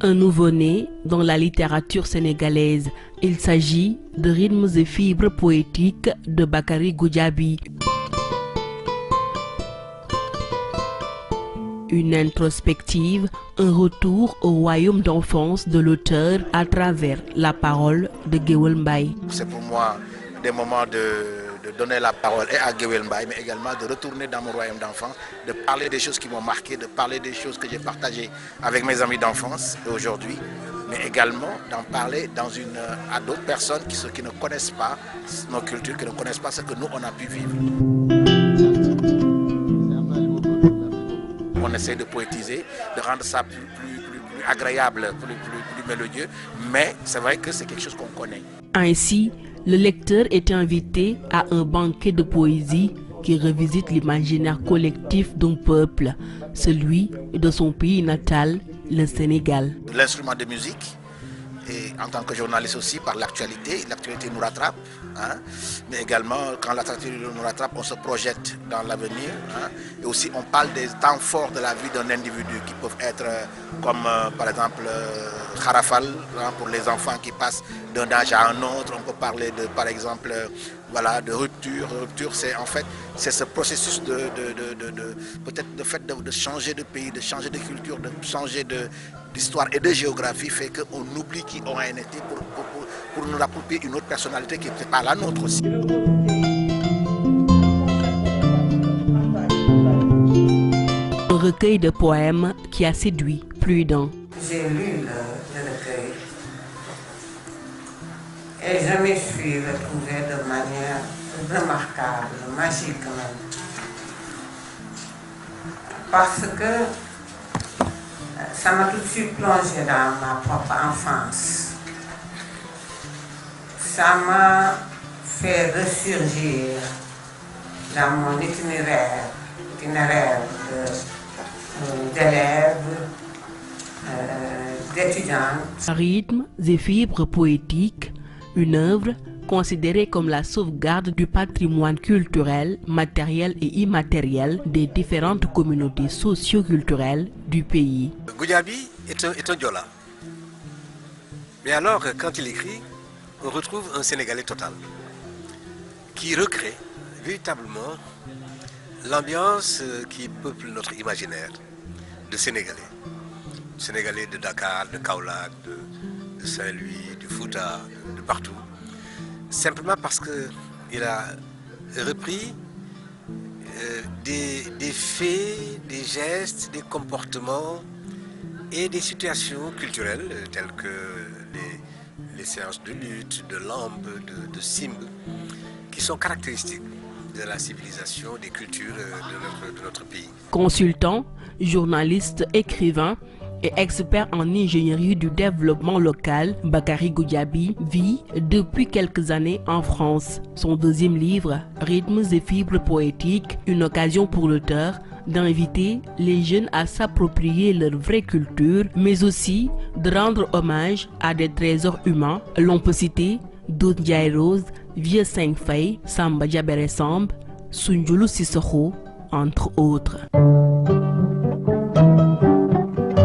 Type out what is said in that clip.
Un nouveau-né dans la littérature sénégalaise. Il s'agit de Rythmes et fibres poétiques de Bakary Goudiaby. Une introspective, un retour au royaume d'enfance de l'auteur à travers la parole de Guewel Mbaye. C'est pour moi des moments de donner la parole et à Guewel Mbaye, mais également de retourner dans mon royaume d'enfance, de parler des choses qui m'ont marqué, de parler des choses que j'ai partagées avec mes amis d'enfance aujourd'hui, mais également d'en parler à d'autres personnes qui ne connaissent pas nos cultures, qui ne connaissent pas ce que nous, on a pu vivre. On essaie de poétiser, de rendre ça plus agréable, plus mélodieux, mais c'est vrai que c'est quelque chose qu'on connaît. Ainsi, le lecteur est invité à un banquet de poésie qui revisite l'imaginaire collectif d'un peuple, celui de son pays natal, le Sénégal. L'instrument de musique, et en tant que journaliste aussi, par l'actualité nous rattrape, hein, mais également quand l'actualité nous rattrape, on se projette dans l'avenir, hein, et aussi on parle des temps forts de la vie d'un individu qui peuvent être comme par exemple Kharafal, hein, pour les enfants qui passent d'un âge à un autre. On peut parler de, par exemple, voilà, de rupture. Rupture, c'est en fait ce processus peut-être le fait de changer de pays, de changer de culture, de changer d'histoire et de géographie fait qu'on oublie qui on a été pour nous approprier une autre personnalité qui n'est pas la nôtre aussi. Un recueil de poèmes qui a séduit plus d'un. J'ai lu le recueil et je me suis retrouvée de manière remarquable, magique même. Parce que ça m'a tout de suite plongée dans ma propre enfance. Ça m'a fait ressurgir dans mon itinéraire d'élève, d'étudiante. Rythmes et fibres poétiques, une œuvre considérée comme la sauvegarde du patrimoine culturel, matériel et immatériel des différentes communautés socio-culturelles du pays. Goudiaby est un Diola. Mais alors, quand il écrit, on retrouve un Sénégalais total qui recrée véritablement l'ambiance qui peuple notre imaginaire de Sénégalais. Sénégalais de Dakar, de Kaolack, de Saint-Louis, du Fouta, de partout. Simplement parce qu'il a repris des faits, des gestes, des comportements et des situations culturelles telles que les séances de lutte, de lambe, de simbe, qui sont caractéristiques de la civilisation, des cultures de notre pays. Consultant, journaliste, écrivain et expert en ingénierie du développement local, Bakary Goudiaby vit depuis quelques années en France. Son deuxième livre, Rythmes et fibres poétiques, une occasion pour l'auteur d'inviter les jeunes à s'approprier leur vraie culture, mais aussi de rendre hommage à des trésors humains. L'on peut citer Doudou Ndiaye Rose, Vieux Seng Faye, Samba Diabere Samb, Soundioulo Sissoko, entre autres.